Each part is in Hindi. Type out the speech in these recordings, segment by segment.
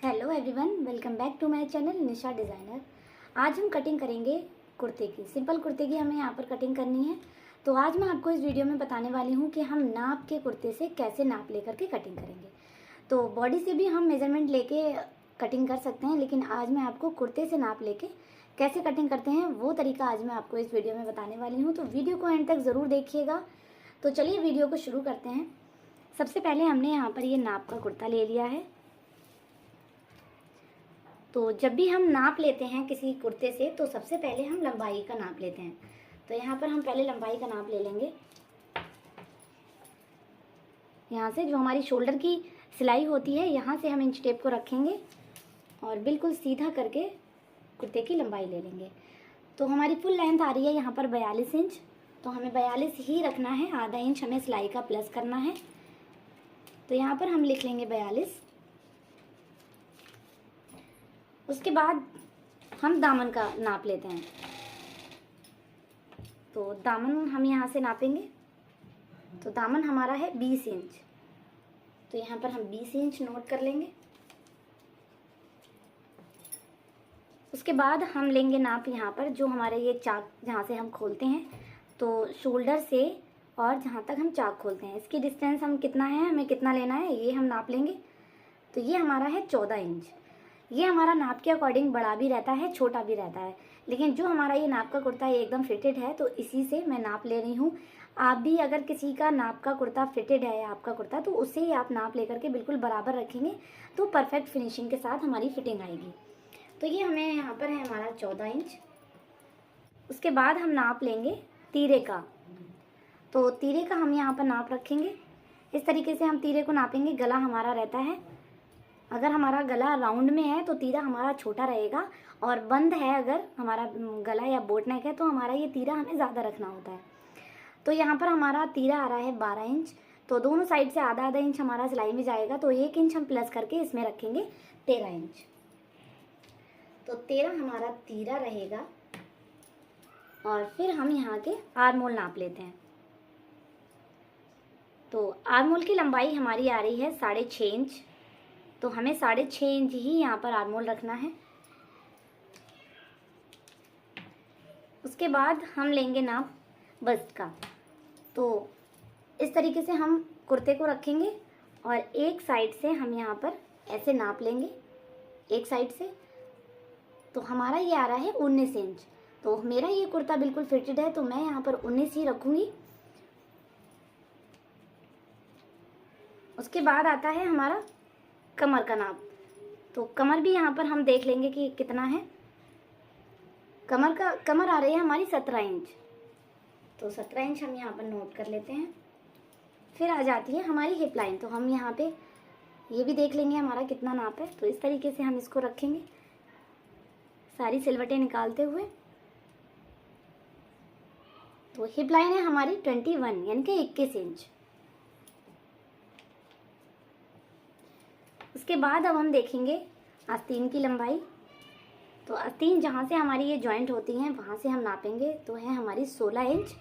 Hello everyone, welcome back to my channel Nisha designer. आज हम कटिंग करेंगे कुर्ते की, सिंपल कुर्ते की हमें यहाँ पर कटिंग करनी है। तो आज मैं आपको इस वीडियो में बताने वाली हूँ कि हम नाप के कुर्ते से कैसे नाप लेकर के कटिंग करेंगे। तो बॉडी से भी हम मेजरमेंट लेके कटिंग कर सकते हैं, लेकिन आज मैं आपको कुर्ते से नाप लेके कैसे कटिंग करते हैं वो तरीका आज मैं आपको इस वीडियो में बताने वाली हूँ। तो वीडियो को एंड तक ज़रूर देखिएगा। तो चलिए वीडियो को शुरू करते हैं। सबसे पहले हमने यहाँ पर ये नाप का कुर्ता ले लिया है। तो जब भी हम नाप लेते हैं किसी कुर्ते से तो सबसे पहले हम लंबाई का नाप लेते हैं। तो यहाँ पर हम पहले लंबाई का नाप ले लेंगे। यहाँ से जो हमारी शोल्डर की सिलाई होती है यहाँ से हम इंच टेप को रखेंगे और बिल्कुल सीधा करके कुर्ते की लंबाई ले लेंगे। तो हमारी फुल लेंथ आ रही है यहाँ पर 42 इंच। तो हमें 42 ही रखना है, आधा इंच हमें सिलाई का प्लस करना है। तो यहाँ पर हम लिख लेंगे 42। उसके बाद हम दामन का नाप लेते हैं। तो दामन हम यहाँ से नापेंगे। तो दामन हमारा है 20 इंच। तो यहाँ पर हम 20 इंच नोट कर लेंगे। उसके बाद हम लेंगे नाप यहाँ पर जो हमारे ये चाक जहाँ से हम खोलते हैं, तो शोल्डर से और जहाँ तक हम चाक खोलते हैं इसकी डिस्टेंस हम कितना है, हमें कितना लेना है ये हम नाप लेंगे। तो ये हमारा है 14 इंच। ये हमारा नाप के अकॉर्डिंग बड़ा भी रहता है, छोटा भी रहता है, लेकिन जो हमारा ये नाप का कुर्ता है ये एकदम फिटेड है तो इसी से मैं नाप ले रही हूँ। आप भी अगर किसी का नाप का कुर्ता फिटेड है आपका कुर्ता, तो उससे ही आप नाप लेकर के बिल्कुल बराबर रखेंगे तो परफेक्ट फिनिशिंग के साथ हमारी फिटिंग आएगी। तो ये हमें यहाँ पर है हमारा 14 इंच। उसके बाद हम नाप लेंगे तीरे का। तो तीरे का हम यहाँ पर नाप रखेंगे। इस तरीके से हम तीरे को नापेंगे। गला हमारा रहता है, अगर हमारा गला राउंड में है तो तीरा हमारा छोटा रहेगा, और बंद है अगर हमारा गला या बोट नेक है तो हमारा ये तीरा हमें ज़्यादा रखना होता है। तो यहाँ पर हमारा तीरा आ रहा है 12 इंच। तो दोनों साइड से आधा आधा इंच हमारा सिलाई में जाएगा, तो 1 इंच हम प्लस करके इसमें रखेंगे 13 इंच। तो 13 हमारा तीरा रहेगा। और फिर हम यहाँ के आर्मोल नाप लेते हैं। तो आर्मोल की लंबाई हमारी आ रही है 6.5 इंच। तो हमें 6.5 इंच ही यहाँ पर आर्मोल रखना है। उसके बाद हम लेंगे नाप बस्ट का। तो इस तरीके से हम कुर्ते को रखेंगे और एक साइड से हम यहाँ पर ऐसे नाप लेंगे, एक साइड से। तो हमारा ये आ रहा है 19 इंच। तो मेरा ये कुर्ता बिल्कुल फिटेड है तो मैं यहाँ पर 19 ही रखूँगी। उसके बाद आता है हमारा कमर का नाप। तो कमर भी यहाँ पर हम देख लेंगे कि कितना है। कमर आ रही है हमारी 17 इंच। तो 17 इंच हम यहाँ पर नोट कर लेते हैं। फिर आ जाती है हमारी हिप लाइन। तो हम यहाँ पे ये भी देख लेंगे हमारा कितना नाप है। तो इस तरीके से हम इसको रखेंगे सारी सिलवटें निकालते हुए। तो हिप लाइन है हमारी 21 यानी कि 21 इंच। उसके बाद अब हम देखेंगे आस्तीन की लंबाई। तो आस्तीन जहाँ से हमारी ये जॉइंट होती हैं वहाँ से हम नापेंगे। तो है हमारी 16 इंच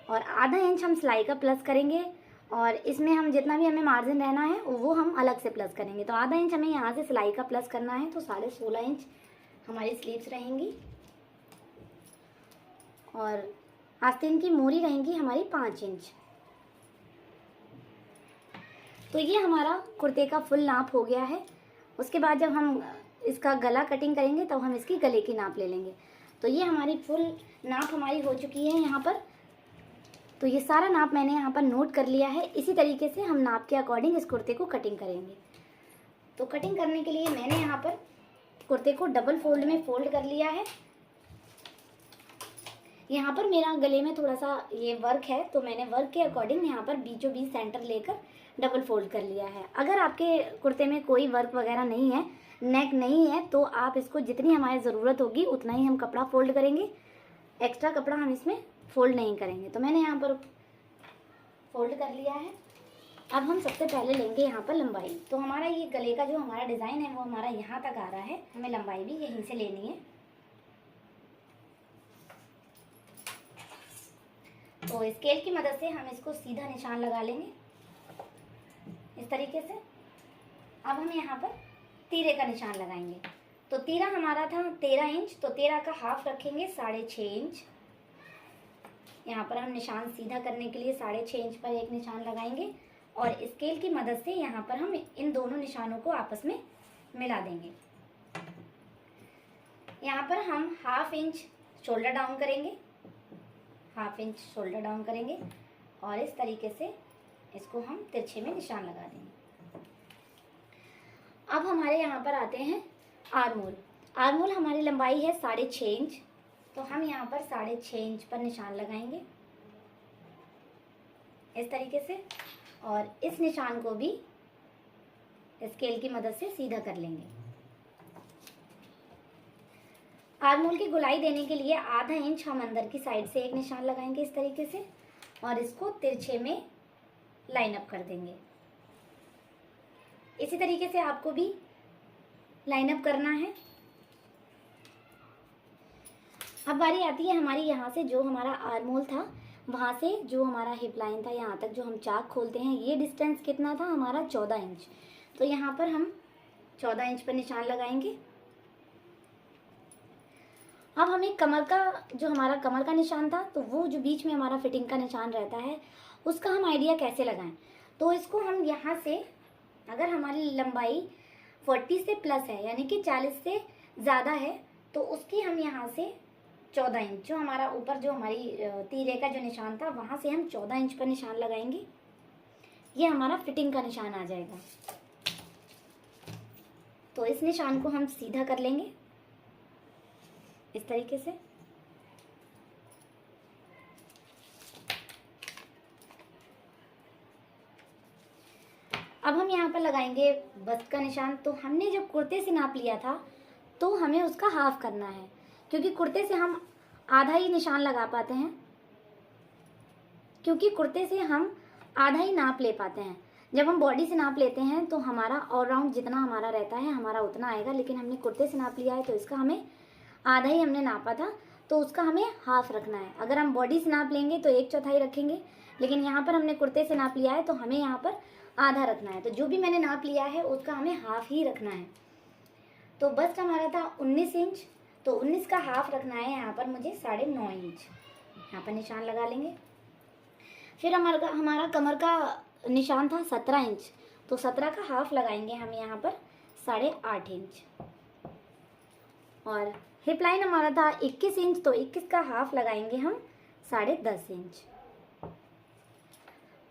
और आधा इंच हम सिलाई का प्लस करेंगे, और इसमें हम जितना भी हमें मार्जिन रहना है वो हम अलग से प्लस करेंगे। तो आधा इंच हमें यहाँ से सिलाई का प्लस करना है। तो 16.5 इंच हमारी स्लीव्स रहेंगी और आस्तीन की मोरी रहेंगी हमारी 5 इंच। तो ये हमारा कुर्ते का फुल नाप हो गया है। उसके बाद जब हम इसका गला कटिंग करेंगे तब हम इसकी गले की नाप ले लेंगे। तो ये हमारी फुल नाप हमारी हो चुकी है यहाँ पर। तो ये सारा नाप मैंने यहाँ पर नोट कर लिया है। इसी तरीके से हम नाप के अकॉर्डिंग इस कुर्ते को कटिंग करेंगे। तो कटिंग करने के लिए मैंने यहाँ पर कुर्ते को डबल फोल्ड में फोल्ड कर लिया है। यहाँ पर मेरा गले में थोड़ा सा ये वर्क है तो मैंने वर्क के अकॉर्डिंग यहाँ पर बीचों बीच सेंटर लेकर डबल फोल्ड कर लिया है। अगर आपके कुर्ते में कोई वर्क वगैरह नहीं है, नेक नहीं है, तो आप इसको जितनी हमारी ज़रूरत होगी उतना ही हम कपड़ा फोल्ड करेंगे। एक्स्ट्रा कपड़ा हम इसमें फोल्ड नहीं करेंगे। तो मैंने यहाँ पर फोल्ड कर लिया है। अब हम सबसे पहले लेंगे यहाँ पर लंबाई। तो हमारा ये गले का जो हमारा डिज़ाइन है वो हमारा यहाँ तक आ रहा है, हमें लंबाई भी यहीं से लेनी है। तो स्केल की मदद से हम इसको सीधा निशान लगा लेंगे इस तरीके से। अब हम यहाँ पर तीरे का निशान लगाएंगे। तो तीरा हमारा था 13 इंच, तो 13 का हाफ रखेंगे 6.5 इंच। यहाँ पर हम निशान सीधा करने के लिए 6.5 इंच पर एक निशान लगाएंगे और स्केल की मदद से यहाँ पर हम इन दोनों निशानों को आपस में मिला देंगे। यहाँ पर हम हाफ इंच शोल्डर डाउन करेंगे, हाफ इंच शोल्डर डाउन करेंगे और इस तरीके से इसको हम तिरछे में निशान लगा देंगे। अब हमारे यहाँ पर आते हैं आर्मोल। आर्मोल हमारी लंबाई है 6.5 इंच, तो हम यहाँ पर 6.5 इंच पर निशान लगाएंगे इस तरीके से और इस निशान को भी स्केल की मदद से सीधा कर लेंगे। आर्मोल की गोलाई देने के लिए आधा इंच हम अंदर की साइड से एक निशान लगाएंगे इस तरीके से और इसको तिरछे में लाइन अप कर देंगे। इसी तरीके से आपको भी लाइन अप करना है। अब बारी आती है हमारी यहाँ से जो हमारा आर्मोल था वहाँ से जो हमारा हिप लाइन था यहाँ तक जो हम चाक खोलते हैं, ये डिस्टेंस कितना था हमारा 14 इंच। तो यहाँ पर हम 14 इंच पर निशान लगाएंगे। अब हमें कमर का जो हमारा कमर का निशान था, तो वो जो बीच में हमारा फिटिंग का निशान रहता है उसका हम आइडिया कैसे लगाएं। तो इसको हम यहाँ से, अगर हमारी लंबाई 40 से प्लस है यानी कि 40 से ज़्यादा है, तो उसकी हम यहाँ से 14 इंच जो हमारा ऊपर जो हमारी तीरे का जो निशान था वहाँ से हम 14 इंच पर निशान लगाएंगे। ये हमारा फिटिंग का निशान आ जाएगा। तो इस निशान को हम सीधा कर लेंगे इस तरीके से। अब हम यहाँ पर लगाएंगे बस्ट का निशान। तो हमने जब कुर्ते से नाप लिया था तो हमें उसका हाफ करना है, क्योंकि कुर्ते से हम आधा ही निशान लगा पाते हैं, क्योंकि कुर्ते से हम आधा ही नाप ले पाते हैं। जब हम बॉडी से नाप लेते हैं तो हमारा ऑलराउंड जितना हमारा रहता है हमारा उतना आएगा, लेकिन हमने कुर्ते से नाप लिया है तो इसका हमें आधा ही हमने नापा था, तो उसका हमें हाफ रखना है। अगर हम बॉडी से नाप लेंगे तो 1/4 रखेंगे, लेकिन यहाँ पर हमने कुर्ते से नाप लिया है तो हमें यहाँ पर आधा रखना है। तो जो भी मैंने नाप लिया है उसका हमें हाफ ही रखना है। तो बस्ट हमारा था 19 इंच, तो 19 का हाफ रखना है यहाँ पर मुझे 9.5 इंच। यहाँ पर निशान लगा लेंगे। फिर हमारा कमर का निशान था 17 इंच, तो 17 का हाफ लगाएंगे हम यहाँ पर 8.5 इंच। और हिप लाइन हमारा था 21 इंच, तो 21 का हाफ लगाएंगे हम 10.5 इंच।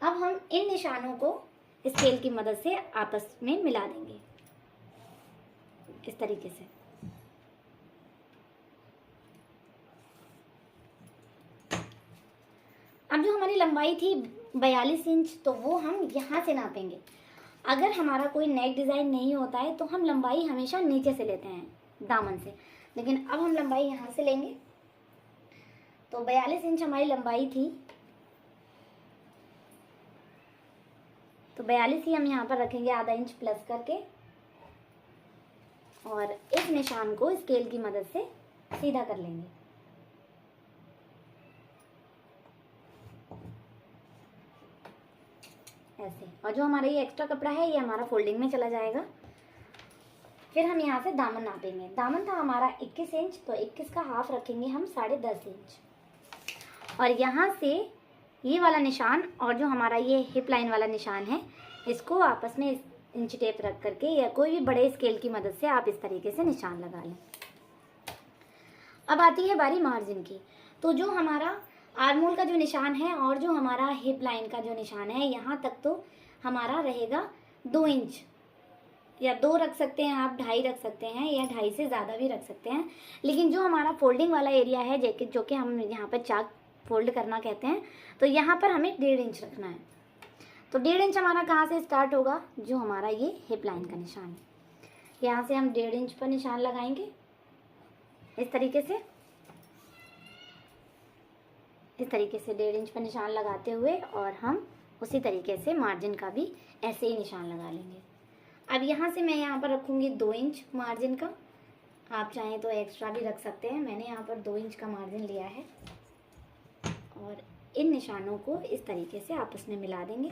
अब हम इन निशानों को स्केल की मदद से आपस में मिला देंगे इस तरीके से। अब जो हमारी लंबाई थी 42 इंच, तो वो हम यहाँ से नापेंगे। अगर हमारा कोई नेक डिज़ाइन नहीं होता है तो हम लंबाई हमेशा नीचे से लेते हैं दामन से, लेकिन अब हम लंबाई यहाँ से लेंगे। तो 42 इंच हमारी लंबाई थी, तो 42 ही हम यहाँ पर रखेंगे आधा इंच प्लस करके और इस निशान को स्केल की मदद से सीधा कर लेंगे। ऐसे। और जो हमारा ये एक्स्ट्रा कपड़ा है ये हमारा फोल्डिंग में चला जाएगा। फिर हम यहाँ से दामन नापेंगे। दामन था हमारा 21 इंच, तो 21 का हाफ रखेंगे हम 10.5 इंच। और यहाँ से ये वाला निशान और जो हमारा ये हिप लाइन वाला निशान है इसको आपस में इंच टेप रख करके या कोई भी बड़े स्केल की मदद से आप इस तरीके से निशान लगा लें। अब आती है बारी मार्जिन की। तो जो हमारा आर्मोल का जो निशान है और जो हमारा हिप लाइन का जो निशान है यहाँ तक तो हमारा रहेगा 2 इंच, या 2 रख सकते हैं आप, 2.5 रख सकते हैं, या 2.5 से ज़्यादा भी रख सकते हैं। लेकिन जो हमारा फोल्डिंग वाला एरिया है जो कि हम यहाँ पर चाक फोल्ड करना कहते हैं, तो यहाँ पर हमें 1.5 इंच रखना है। तो 1.5 इंच हमारा कहाँ से स्टार्ट होगा, जो हमारा ये हिप लाइन का निशान है, यहाँ से हम 1.5 इंच पर निशान लगाएंगे इस तरीके से। इस तरीके से 1.5 इंच पर निशान लगाते हुए और हम उसी तरीके से मार्जिन का भी ऐसे ही निशान लगा लेंगे। अब यहाँ से मैं यहाँ पर रखूँगी 2 इंच मार्जिन का, आप चाहें तो एक्स्ट्रा भी रख सकते हैं। मैंने यहाँ पर 2 इंच का मार्जिन लिया है और इन निशानों को इस तरीके से आपस में मिला देंगे।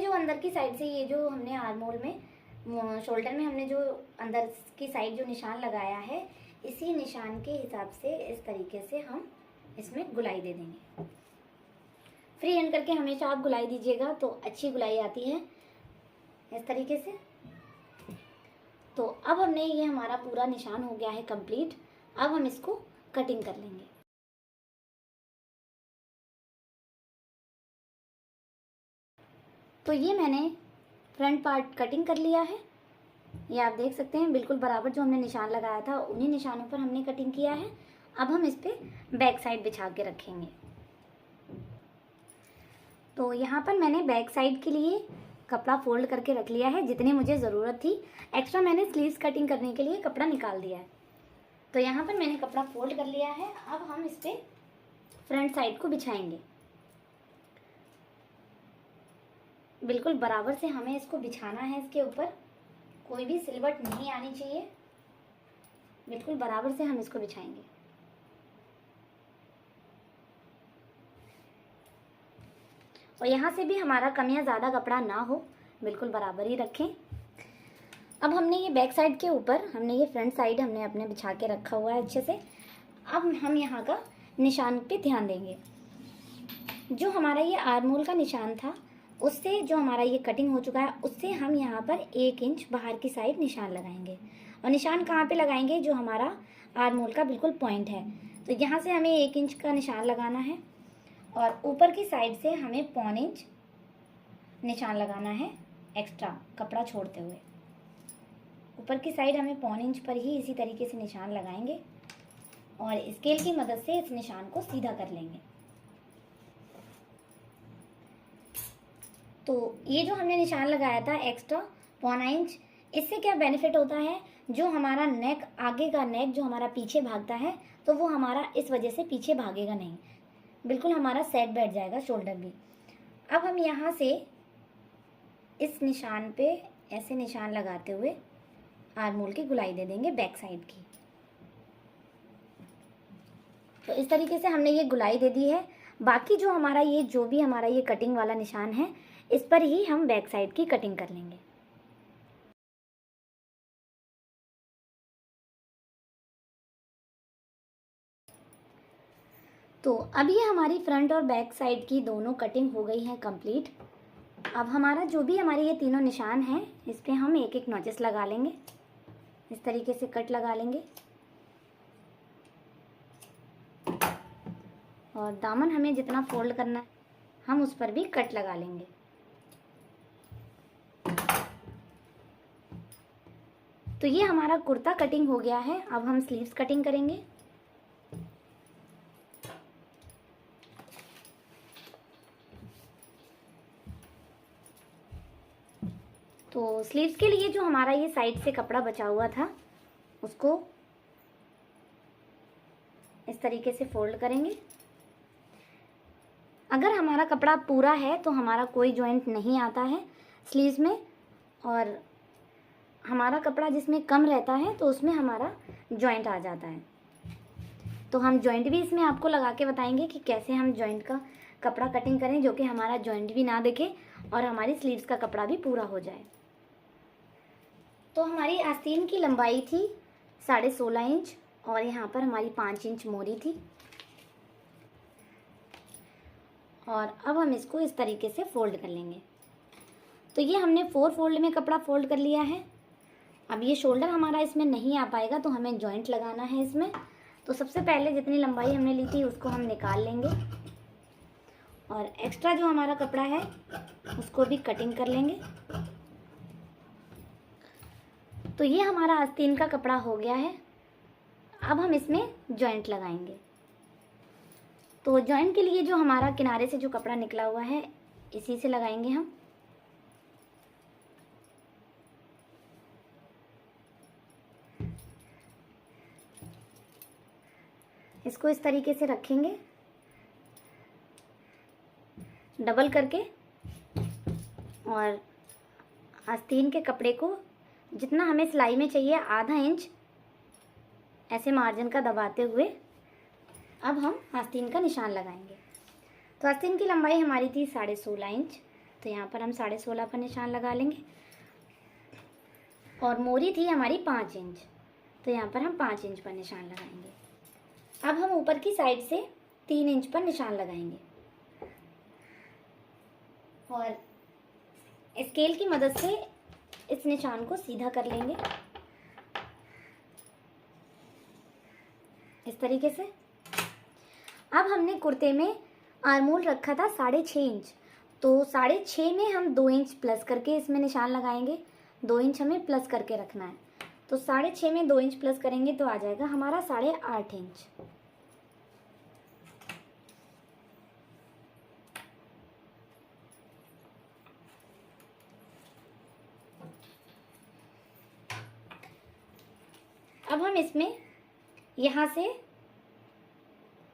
जो अंदर की साइड से ये जो हमने आर्म होल में शोल्डर में हमने जो अंदर की साइड जो निशान लगाया है, इसी निशान के हिसाब से इस तरीके से हम इसमें गुलाई दे देंगे। फ्री हैंड करके हमेशा आप गुलाई दीजिएगा तो अच्छी गुलाई आती है इस तरीके से। तो अब हमने ये हमारा पूरा निशान हो गया है कंप्लीट। अब हम इसको कटिंग कर लेंगे। तो ये मैंने फ्रंट पार्ट कटिंग कर लिया है। ये आप देख सकते हैं बिल्कुल बराबर जो हमने निशान लगाया था उन्हीं निशानों पर हमने कटिंग किया है। अब हम इस पे बैक साइड बिछा के रखेंगे। तो यहाँ पर मैंने बैक साइड के लिए कपड़ा फोल्ड करके रख लिया है जितनी मुझे ज़रूरत थी। एक्स्ट्रा मैंने स्लीव्स कटिंग करने के लिए कपड़ा निकाल दिया है। तो यहाँ पर मैंने कपड़ा फोल्ड कर लिया है। अब हम इस पे फ्रंट साइड को बिछाएंगे। बिल्कुल बराबर से हमें इसको बिछाना है। इसके ऊपर कोई भी सिलवट नहीं आनी चाहिए। बिल्कुल बराबर से हम इसको बिछाएंगे। और यहाँ से भी हमारा कम या ज़्यादा कपड़ा ना हो, बिल्कुल बराबर ही रखें। अब हमने ये बैक साइड के ऊपर हमने ये फ्रंट साइड हमने अपने बिछा के रखा हुआ है अच्छे से। अब हम यहाँ का निशान पे ध्यान देंगे। जो हमारा ये आर्म होल का निशान था उससे जो हमारा ये कटिंग हो चुका है उससे हम यहाँ पर 1 इंच बाहर की साइड निशान लगाएंगे। और निशान कहाँ पे लगाएंगे? जो हमारा आर्म होल का बिल्कुल पॉइंट है। तो यहाँ से हमें 1 इंच का निशान लगाना है और ऊपर की साइड से हमें 1.25 इंच निशान लगाना है एक्स्ट्रा कपड़ा छोड़ते हुए। ऊपर की साइड हमें 1.25 इंच पर ही इसी तरीके से निशान लगाएंगे और स्केल की मदद से इस निशान को सीधा कर लेंगे। तो ये जो हमने निशान लगाया था एक्स्ट्रा 1.25 इंच, इससे क्या बेनिफिट होता है? जो हमारा नेक, आगे का नेक जो हमारा पीछे भागता है तो वो हमारा इस वजह से पीछे भागेगा नहीं, बिल्कुल हमारा सेट बैठ जाएगा शोल्डर भी। अब हम यहाँ से इस निशान पे ऐसे निशान लगाते हुए आर्म होल की गुलाई दे देंगे बैक साइड की। तो इस तरीके से हमने ये गुलाई दे दी है। बाकी जो हमारा ये जो भी हमारा ये कटिंग वाला निशान है इस पर ही हम बैक साइड की कटिंग कर लेंगे। तो अब ये हमारी फ्रंट और बैक साइड की दोनों कटिंग हो गई है कंप्लीट। अब हमारा जो भी हमारे ये तीनों निशान हैं इस पे हम एक एक नॉचेस लगा लेंगे। इस तरीके से कट लगा लेंगे और दामन हमें जितना फोल्ड करना है हम उस पर भी कट लगा लेंगे। तो ये हमारा कुर्ता कटिंग हो गया है। अब हम स्लीव्स कटिंग करेंगे। तो स्लीव्स के लिए जो हमारा ये साइड से कपड़ा बचा हुआ था उसको इस तरीके से फोल्ड करेंगे। अगर हमारा कपड़ा पूरा है तो हमारा कोई जॉइंट नहीं आता है स्लीव्स में, और हमारा कपड़ा जिसमें कम रहता है तो उसमें हमारा जॉइंट आ जाता है। तो हम जॉइंट भी इसमें आपको लगा के बताएंगे कि कैसे हम जॉइंट का कपड़ा कटिंग करें जो कि हमारा जॉइंट भी ना दिखे और हमारी स्लीव्स का कपड़ा भी पूरा हो जाए। तो हमारी आस्तीन की लंबाई थी 16.5 इंच और यहाँ पर हमारी 5 इंच मोरी थी। और अब हम इसको इस तरीके से फोल्ड कर लेंगे। तो ये हमने 4 फोल्ड में कपड़ा फोल्ड कर लिया है। अब ये शोल्डर हमारा इसमें नहीं आ पाएगा तो हमें जॉइंट लगाना है इसमें। तो सबसे पहले जितनी लंबाई हमने ली थी उसको हम निकाल लेंगे और एक्स्ट्रा जो हमारा कपड़ा है उसको भी कटिंग कर लेंगे। तो ये हमारा आस्तीन का कपड़ा हो गया है। अब हम इसमें जॉइंट लगाएंगे। तो जॉइंट के लिए जो हमारा किनारे से जो कपड़ा निकला हुआ है इसी से लगाएंगे हम। इसको इस तरीके से रखेंगे डबल करके और आस्तीन के कपड़े को जितना हमें सिलाई में चाहिए ½ इंच ऐसे मार्जिन का दबाते हुए अब हम आस्तीन का निशान लगाएंगे। तो आस्तीन की लंबाई हमारी थी 16.5 इंच। तो यहाँ पर हम 16.5 पर निशान लगा लेंगे। और मोरी थी हमारी 5 इंच, तो यहाँ पर हम 5 इंच पर निशान लगाएंगे। अब हम ऊपर की साइड से 3 इंच पर निशान लगाएंगे और स्केल की मदद से इस निशान को सीधा कर लेंगे इस तरीके से। अब हमने कुर्ते में आर्मोल रखा था 6.5 इंच, तो 6.5 में हम 2 इंच प्लस करके इसमें निशान लगाएंगे। 2 इंच हमें प्लस करके रखना है, तो 6.5 में 2 इंच प्लस करेंगे तो आ जाएगा हमारा 8.5 इंच। अब हम इसमें यहाँ से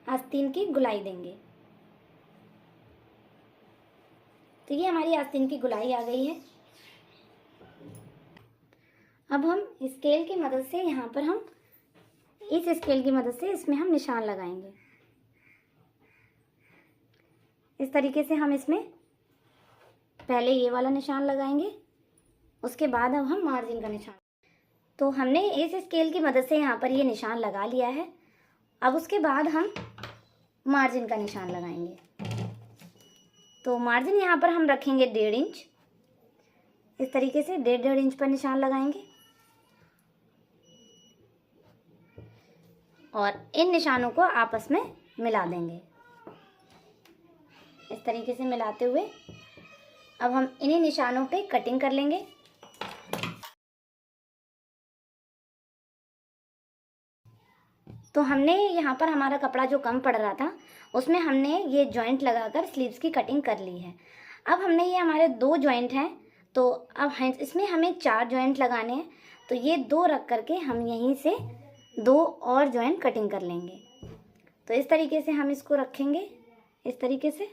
आस्तीन की गुलाई देंगे। तो ये हमारी आस्तीन की गुलाई आ गई है। अब हम स्केल की मदद से यहाँ पर हम इस स्केल की मदद से इसमें हम निशान लगाएंगे। इस तरीके से हम इसमें पहले ये वाला निशान लगाएंगे, उसके बाद अब हम मार्जिन का निशान। तो हमने इस स्केल की मदद से यहाँ पर ये निशान लगा लिया है। अब उसके बाद हम मार्जिन का निशान लगाएंगे। तो मार्जिन यहाँ पर हम रखेंगे 1.5 इंच। इस तरीके से 1.5 इंच पर निशान लगाएंगे और इन निशानों को आपस में मिला देंगे। इस तरीके से मिलाते हुए अब हम इन्हीं निशानों पे कटिंग कर लेंगे। तो हमने यहाँ पर हमारा कपड़ा जो कम पड़ रहा था उसमें हमने ये जॉइंट लगाकर स्लीव्स की कटिंग कर ली है। अब हमने ये हमारे 2 जॉइंट हैं, तो अब इसमें हमें 4 जॉइंट लगाने हैं। तो ये 2 रख करके हम यहीं से 2 और जॉइंट कटिंग कर लेंगे। तो इस तरीके से हम इसको रखेंगे इस तरीके से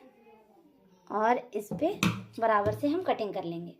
और इस पे बराबर से हम कटिंग कर लेंगे।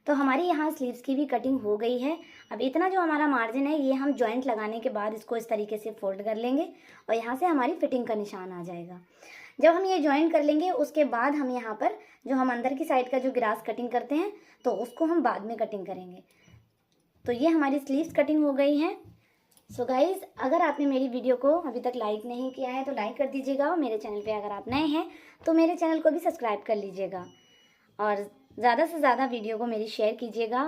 तो हमारी यहाँ स्लीव्स की भी कटिंग हो गई है। अब इतना जो हमारा मार्जिन है ये हम जॉइंट लगाने के बाद इसको इस तरीके से फोल्ड कर लेंगे और यहाँ से हमारी फिटिंग का निशान आ जाएगा। जब हम ये जॉइंट कर लेंगे उसके बाद हम यहाँ पर जो हम अंदर की साइड का जो ग्रास कटिंग करते हैं तो उसको हम बाद में कटिंग करेंगे। तो ये हमारी स्लीव्स कटिंग हो गई हैं। सो गाइज, अगर आपने मेरी वीडियो को अभी तक लाइक नहीं किया है तो लाइक कर दीजिएगा और मेरे चैनल पे अगर आप नए हैं तो मेरे चैनल को भी सब्सक्राइब कर लीजिएगा और ज़्यादा से ज़्यादा वीडियो को मेरी शेयर कीजिएगा।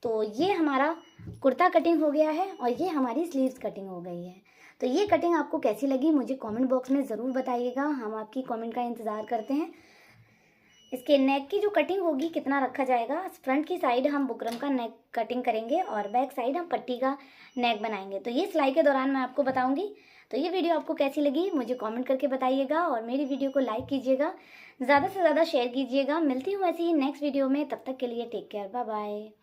तो ये हमारा कुर्ता कटिंग हो गया है और ये हमारी स्लीव्स कटिंग हो गई है। तो ये कटिंग आपको कैसी लगी मुझे कमेंट बॉक्स में ज़रूर बताइएगा, हम आपकी कमेंट का इंतज़ार करते हैं। इसके नेक की जो कटिंग होगी कितना रखा जाएगा, फ्रंट की साइड हम बुकरम का नेक कटिंग करेंगे और बैक साइड हम पट्टी का नेक बनाएंगे। तो ये सिलाई के दौरान मैं आपको बताऊंगी। तो ये वीडियो आपको कैसी लगी मुझे कमेंट करके बताइएगा और मेरी वीडियो को लाइक कीजिएगा, ज़्यादा से ज़्यादा शेयर कीजिएगा। मिलती हूँ ऐसी ही नेक्स्ट वीडियो में, तब तक के लिए टेक केयर, बाय बाय।